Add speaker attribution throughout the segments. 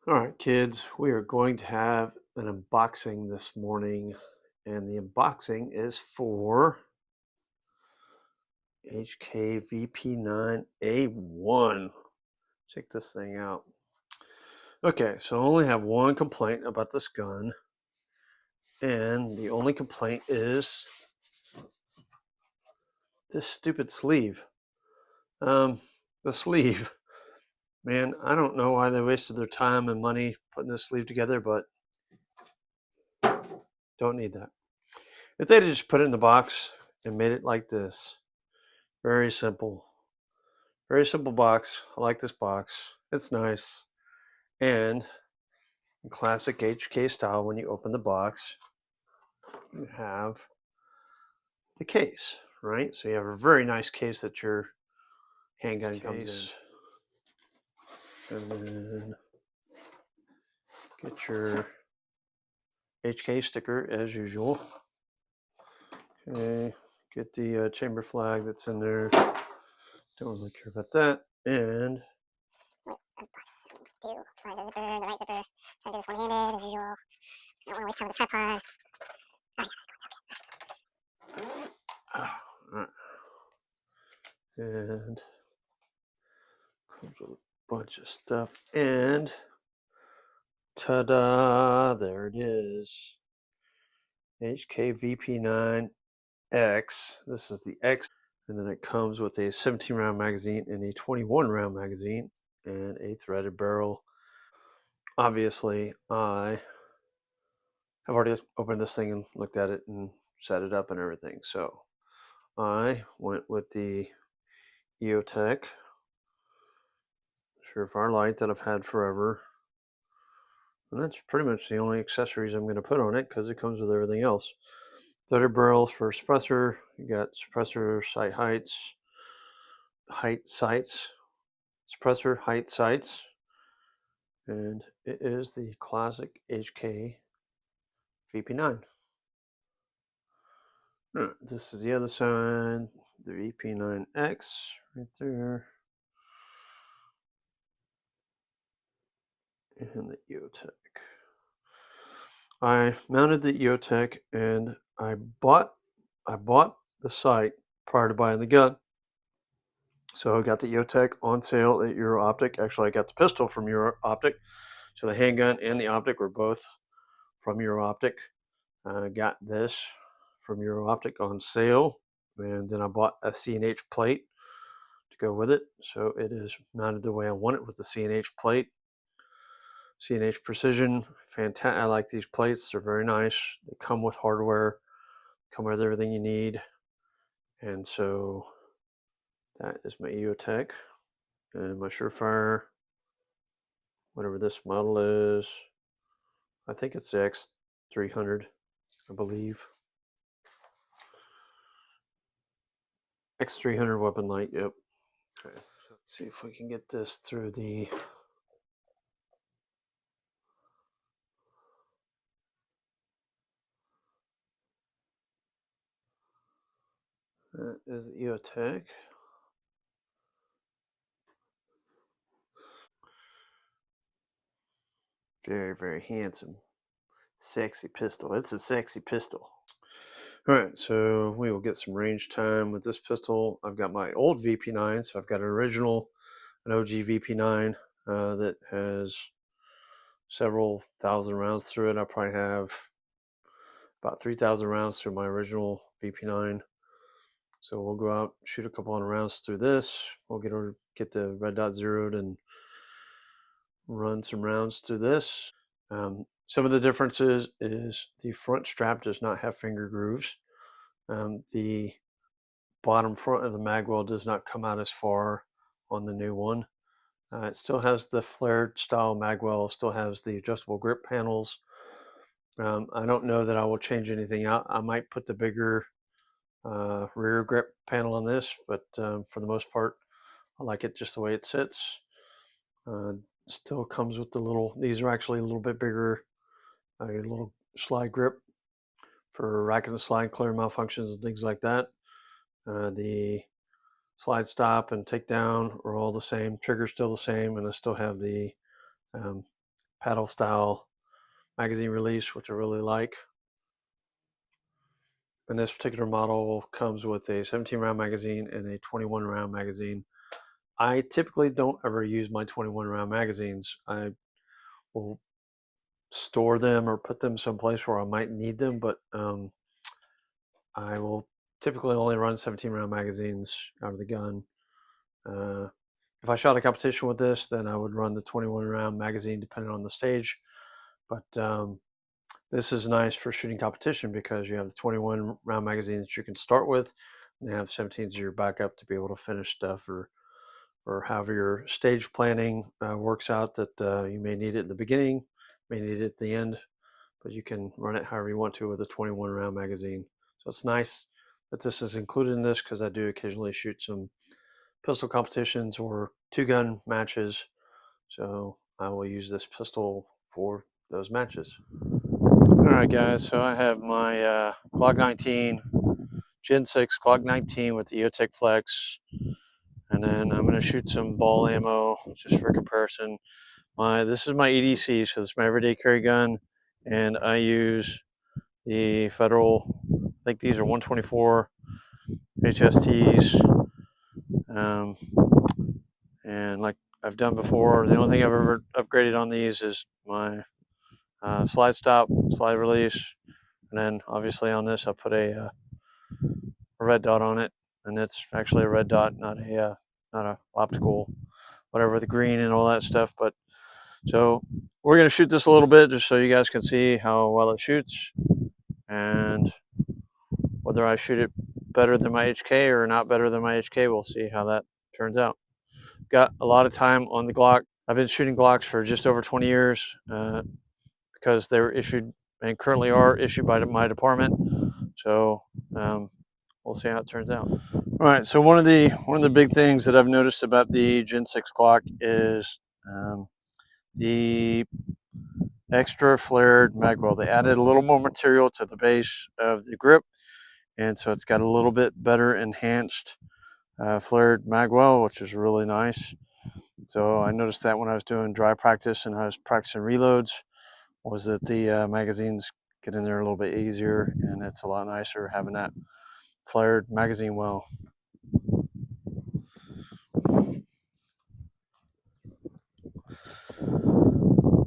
Speaker 1: All right, kids, we are going to have an unboxing this morning, and the unboxing is for HK VP9A1. Check this thing out. Okay, so I only have one complaint about this gun, and the only complaint is this stupid sleeve. The sleeve. Man, I don't know why they wasted their time and money putting this sleeve together, but don't need that. If they'd just put it in the box and made it like this, very simple. Very simple box. I like this box. It's nice. And in classic HK style, when you open the box, you have the case, right? So you have a very nice case that your handgun comes in. And then get your HK sticker as usual. Okay, get the chamber flag that's in there. Don't really care about that. And
Speaker 2: do find the zipper, the right zipper. Try to do this one-handed as usual. I don't want to waste time with the tripod. Oh yeah, it's going so good.
Speaker 1: right. And comes with a bunch of stuff. And ta-da! There it is. HK VP9X. This is the X. And then it comes with a 17 round magazine and a 21 round magazine and a threaded barrel. Obviously, I have already opened this thing and looked at it and set it up and everything. So I went with the EOTech Surefire light that I've had forever. And that's pretty much the only accessories I'm going to put on it because it comes with everything else. Threaded barrels for suppressor. You got suppressor sight heights, suppressor height sights, and it is the classic HK VP9. This is the other side, the VP9X right there, and the EOTech. I mounted the EOTech and I bought the sight prior to buying the gun. So I got the EOTech on sale at Euro Optic. Actually, I got the pistol from Euro Optic. So the handgun and the optic were both from Euro Optic. I got this from Euro Optic on sale, and then I bought a C&H plate to go with it. So it is mounted the way I want it with the C&H plate. C&H Precision, fantastic. I like these plates. They're very nice. They come with hardware, come with everything you need. And so that is my EOTech and my Surefire, whatever this model is. I think it's the X300, I believe. X300 weapon light, yep. Okay, so let's see if we can get this through the that is the EOTech. Very, very handsome. Sexy pistol. It's a sexy pistol. All right, so we will get some range time with this pistol. I've got my old VP9, so I've got an OG VP9 that has several thousand rounds through it. I probably have about 3,000 rounds through my original VP9. So we'll go out, shoot a couple hundred rounds through this. We'll get the red dot zeroed and run some rounds through this. Some of the differences is the front strap does not have finger grooves. The bottom front of the magwell does not come out as far on the new one. It still has the flared style magwell, still has the adjustable grip panels. I don't know that I will change anything out. I might put the bigger rear grip panel on this, but for the most part, I like it just the way it sits. Still comes with the little, these are actually a little bit bigger, a little slide grip for rack and slide clear malfunctions and things like that. The slide stop and take down are all the same, trigger's still the same, and I still have the paddle style magazine release, which I really like. And this particular model comes with a 17 round magazine and a 21 round magazine. I typically don't ever use my 21 round magazines. I will store them or put them someplace where I might need them, but I will typically only run 17 round magazines out of the gun. If I shot a competition with this, then I would run the 21 round magazine depending on the stage. But this is nice for shooting competition because you have the 21 round magazine that you can start with, and you have 17s as your backup to be able to finish stuff, or however your stage planning works out, that you may need it in the beginning, may need it at the end, but you can run it however you want to with a 21 round magazine. So it's nice that this is included in this, because I do occasionally shoot some pistol competitions or 2-gun matches, so I will use this pistol for those matches. Alright guys, so I have my Glock 19, Gen 6 Glock 19 with the EOTech Flex, and then I'm going to shoot some ball ammo just for comparison. This is my EDC, so this is my everyday carry gun, and I use the Federal, I think these are 124 HSTs, and like I've done before, the only thing I've ever upgraded on these is my slide stop, slide release, and then obviously on this I put a red dot on it, and it's actually a red dot, not a optical, whatever, the green and all that stuff. But so we're going to shoot this a little bit just so you guys can see how well it shoots, and whether I shoot it better than my HK or not better than my HK, we'll see how that turns out. Got a lot of time on the Glock. I've been shooting Glocks for just over 20 years because they were issued and currently are issued by my department. So we'll see how it turns out. All right. So one of the big things that I've noticed about the Gen 6 Glock is the extra flared magwell. They added a little more material to the base of the grip, and so it's got a little bit better enhanced flared magwell, which is really nice. So I noticed that when I was doing dry practice and I was practicing reloads, was that the magazines get in there a little bit easier, and it's a lot nicer having that flared magazine well.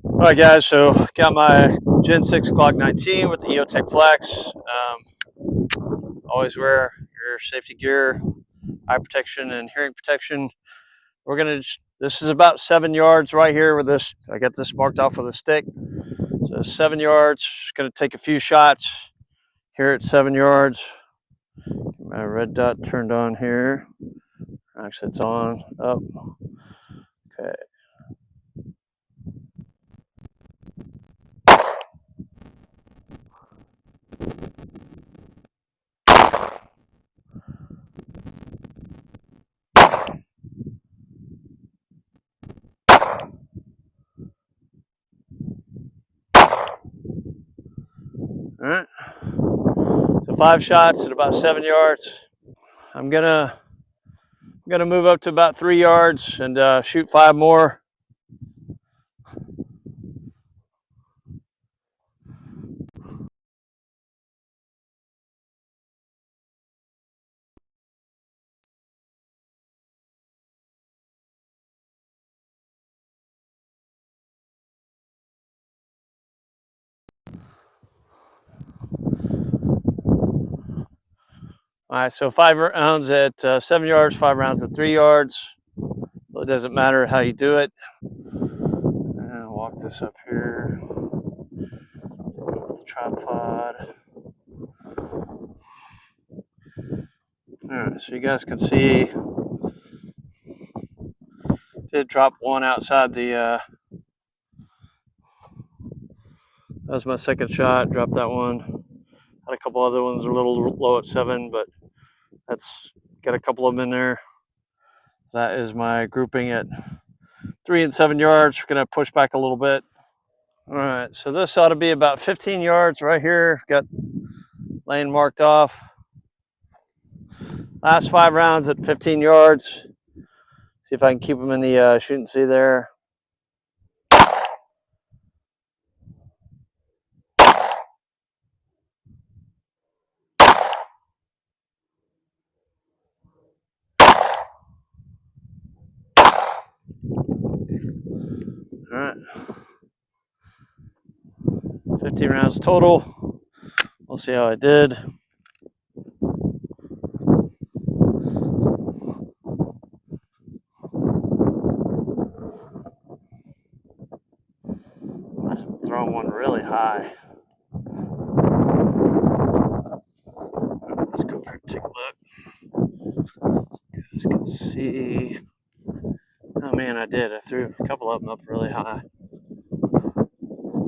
Speaker 1: All right, guys, so got my Gen 6 Glock 19 with the EOTech Flex. Always wear your safety gear, eye protection and hearing protection. We're gonna, this is about 7 yards right here with this. I got this marked off with a stick. So 7 yards, just gonna take a few shots here at 7 yards. My red dot turned on here. Actually, it's on, up. Okay. All right. So 5 shots at about 7 yards. I'm gonna move up to about 3 yards and shoot 5 more. All right, so 5 rounds at 7 yards, 5 rounds at 3 yards. Well, it doesn't matter how you do it. And walk this up here. Go with the tripod. All right, so you guys can see, did drop one outside the. That was my second shot. Dropped that one. Had a couple other ones a little low at 7, but that's got a couple of them in there. That is my grouping at 3 and 7 yards. We're gonna push back a little bit. All right, so this ought to be about 15 yards right here. Got lane marked off. Last 5 rounds at 15 yards. See if I can keep them in the shoot and see there. All right. 15 rounds total. We'll see how I did. I'm throwing one really high. Let's go over and take a look. You guys can see. Oh man, I did. I threw a couple of them up really high.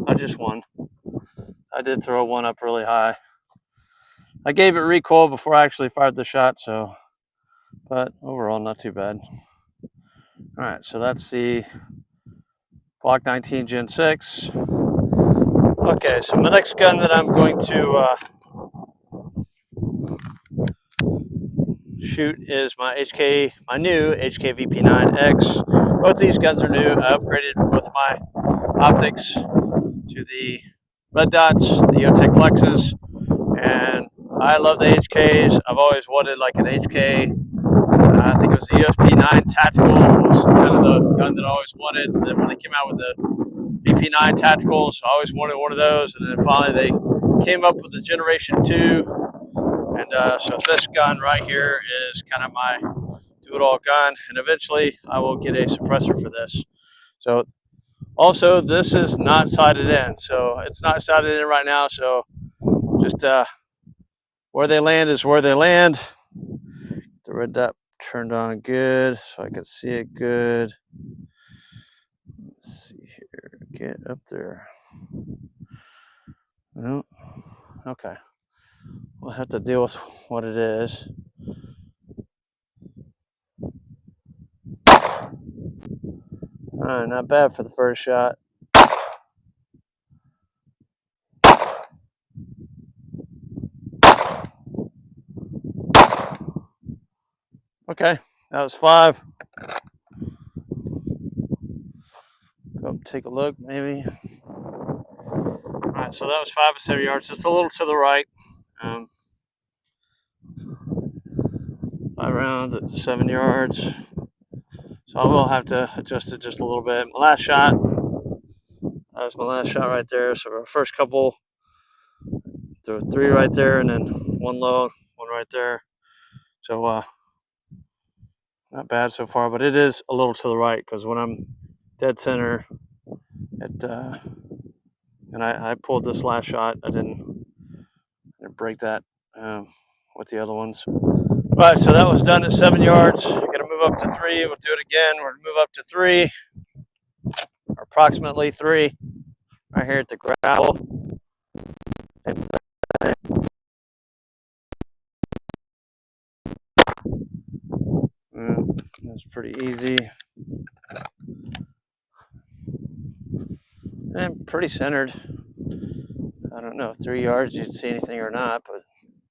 Speaker 1: I just one. I did throw one up really high. I gave it recoil before I actually fired the shot, so, but overall not too bad. All right, so that's the Glock 19 Gen 6. Okay, so my next gun that I'm going to shoot is my new HK VP9X. Both these guns are new. I upgraded both my optics to the red dots, the EOTech Flexes, and I love the HKs. I've always wanted like an HK. I think it was the VP9 Tactical was kind of the gun that I always wanted. And then when they came out with the VP9 Tacticals, I always wanted one of those. And then finally they came up with the Generation 2. And so this gun right here is kind of my do-it-all gun. And eventually I will get a suppressor for this. So also this is not sighted in. So it's not sighted in right now. So just where they land is where they land. The red dot turned on good so I can see it good. Let's see here. Get up there. Oh, okay. We'll have to deal with what it is. Alright, not bad for the first shot. Okay, that was 5. Go up, take a look, maybe. Alright, so that was 5 at 7 yards. It's a little to the right. 5 rounds at 7 yards. So I will have to adjust it just a little bit. My last shot, that was my last shot right there. So our first couple, there were 3 right there, and then 1 low, 1 right there. So not bad so far, but it is a little to the right because when I'm dead center, and I pulled this last shot, I didn't break that with the other ones. All right, so that was done at 7 yards. We're gonna move up to 3. We'll do it again. We're gonna move up to 3, or approximately 3, right here at the gravel. Same thing. That's pretty easy. And pretty centered. I don't know if 3 yards you'd see anything or not, but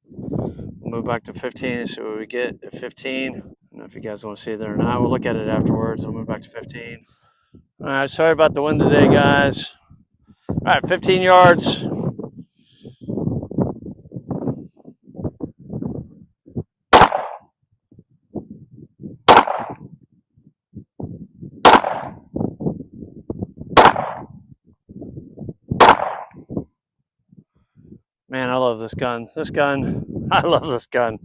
Speaker 1: we'll move back to 15 and see what we get at 15. I don't know if you guys want to see it there or not. We'll look at it afterwards. I'll move back to 15. All right, sorry about the wind today, guys. All right, 15 yards. Man, I love this gun. I love this gun.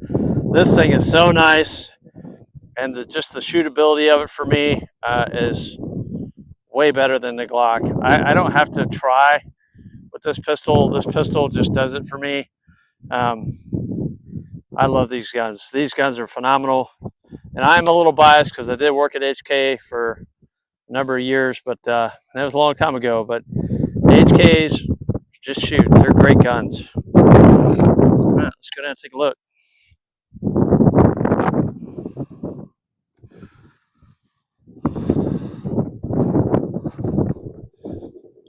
Speaker 1: This thing is so nice. And just the shootability of it for me is way better than the Glock. I don't have to try with this pistol. This pistol just does it for me. I love these guns. These guns are phenomenal. And I'm a little biased because I did work at HK for a number of years, but that was a long time ago. But the HKs, just shoot. They're great guns. All right, let's go down and take a look.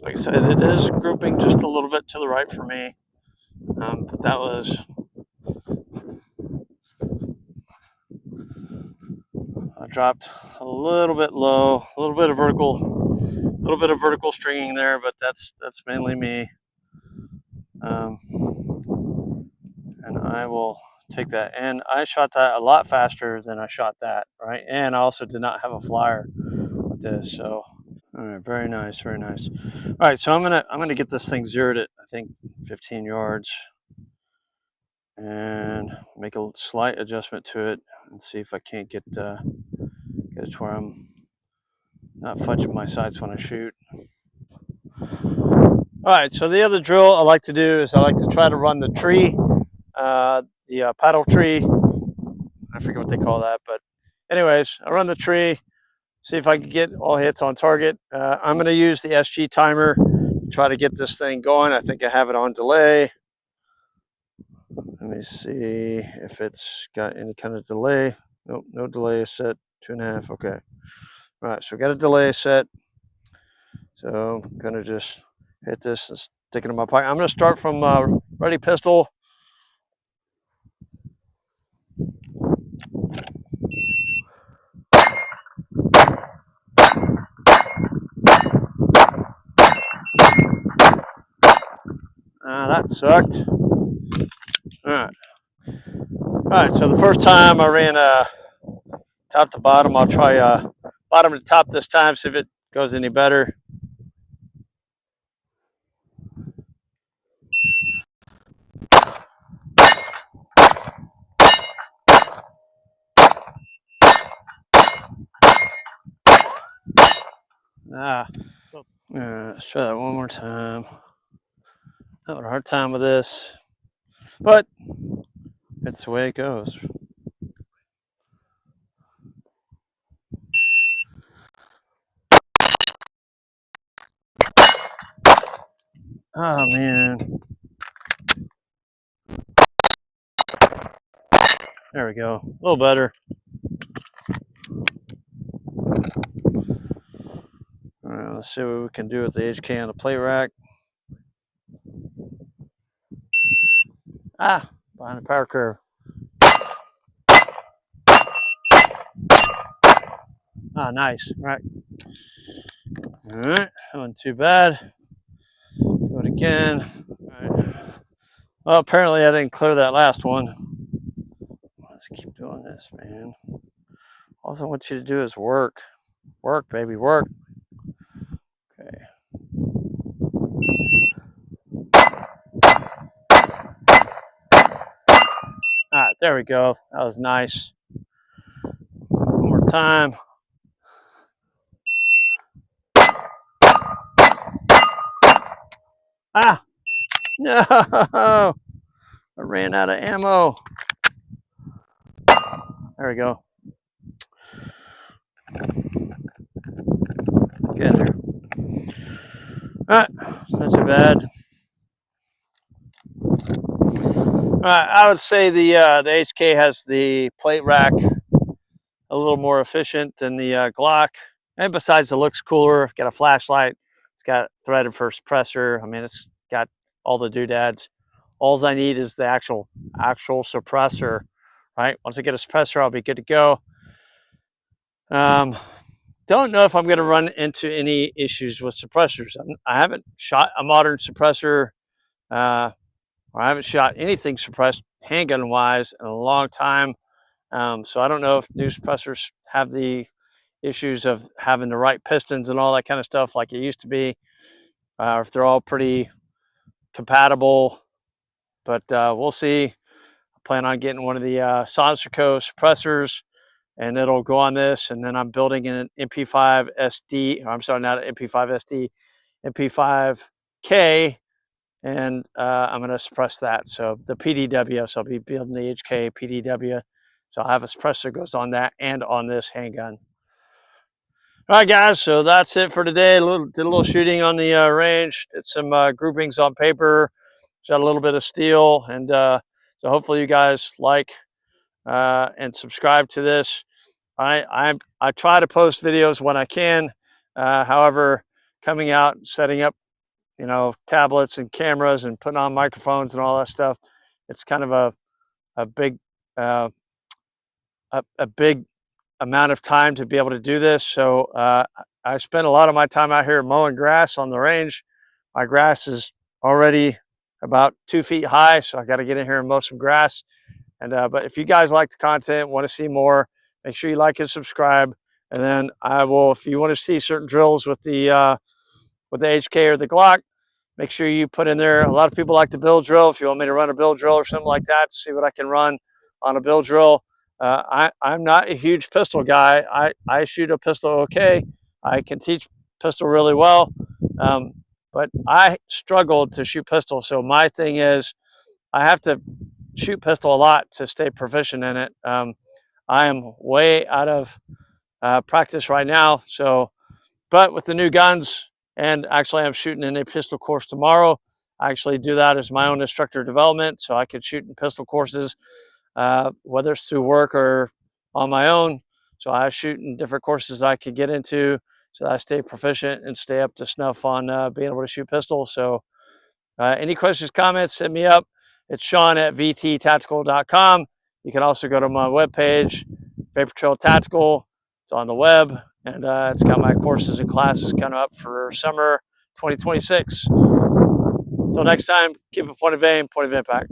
Speaker 1: Like I said, it is grouping just a little bit to the right for me, but that was, I dropped a little bit low, a little bit of vertical stringing there, but that's mainly me. And I will take that. And I shot that a lot faster than I shot that, right? And I also did not have a flyer with this, so All right, very nice, very nice. All right, so I'm gonna get this thing zeroed at I think 15 yards, and make a slight adjustment to it, and see if I can't get it to where I'm not fudging my sights when I shoot. All right, so the other drill I like to do is I like to try to run the tree, the paddle tree. I forget what they call that, but anyways, I run the tree. See if I can get all hits on target. I'm going to use the SG timer to try to get this thing going. I think I have it on delay. Let me see if it's got any kind of delay. Nope, no delay is set. 2.5. Okay. All right, so I got a delay set. So I'm going to just hit this and stick it in my pocket. I'm going to start from ready pistol. That sucked. All right. All right, so the first time I ran top to bottom. I'll try bottom to top this time, see if it goes any better. Let's try that one more time. Having a hard time with this, but it's the way it goes. Oh man. There we go. A little better. All right, let's see what we can do with the HK on the plate rack. Behind the power curve. Nice. All right. All right, that wasn't too bad. Do it again. All right. Well, apparently I didn't clear that last one. Let's keep doing this, man. All I want you to do is work. Work, baby, work. Okay. All right, there we go. That was nice. One more time. No! I ran out of ammo. There we go. Get in there. All right, not too bad. All right, I would say the HK has the plate rack a little more efficient than the Glock, and besides, it looks cooler. Got a flashlight. It's got threaded for suppressor. I mean, it's got all the doodads. All I need is the actual suppressor, right? Once I get a suppressor, I'll be good to go. Don't know if I'm going to run into any issues with suppressors. I haven't shot a modern suppressor, or I haven't shot anything suppressed handgun wise in a long time. So I don't know if new suppressors have the issues of having the right pistons and all that kind of stuff like it used to be, or if they're all pretty compatible. But we'll see. I plan on getting one of the Sonserco suppressors, and it'll go on this. And then I'm building an MP5 SD. I'm sorry, not an MP5 SD, MP5K, and I'm going to suppress that. So the PDW. So I'll be building the HK PDW. So I'll have a suppressor that goes on that and on this handgun. All right, guys, so that's it for today. Did a little shooting on the range, did some groupings on paper, shot a little bit of steel, and so hopefully you guys like and subscribe to this. I try to post videos when I can. However, coming out and setting up, tablets and cameras and putting on microphones and all that stuff, it's kind of a big amount of time to be able to do this. So I spend a lot of my time out here mowing grass on the range. My grass is already about 2 feet high, so I got to get in here and mow some grass. And but if you guys like the content, want to see more, make sure you like and subscribe.
Speaker 3: And then I will, if you want to see certain drills with the HK or the Glock, make sure you put in there. A lot of people like the bill drill. If you want me to run a bill drill or something like that, see what I can run on a bill drill. I'm not a huge pistol guy. I shoot a pistol okay. I can teach pistol really well, but I struggled to shoot pistol. So my thing is I have to shoot pistol a lot to stay proficient in it. I am way out of practice right now. So, but with the new guns, and actually I'm shooting in a pistol course tomorrow. I actually do that as my own instructor development, so I could shoot in pistol courses, whether it's through work or on my own. So I shoot in different courses that I could get into so that I stay proficient and stay up to snuff on being able to shoot pistols. So any questions, comments, hit me up. It's Sean at vttactical.com. You can also go to my webpage, Vapor Trail Tactical. It's on the web, and it's got my courses and classes coming up for summer 2026. Until next time, keep it point of aim, point of impact.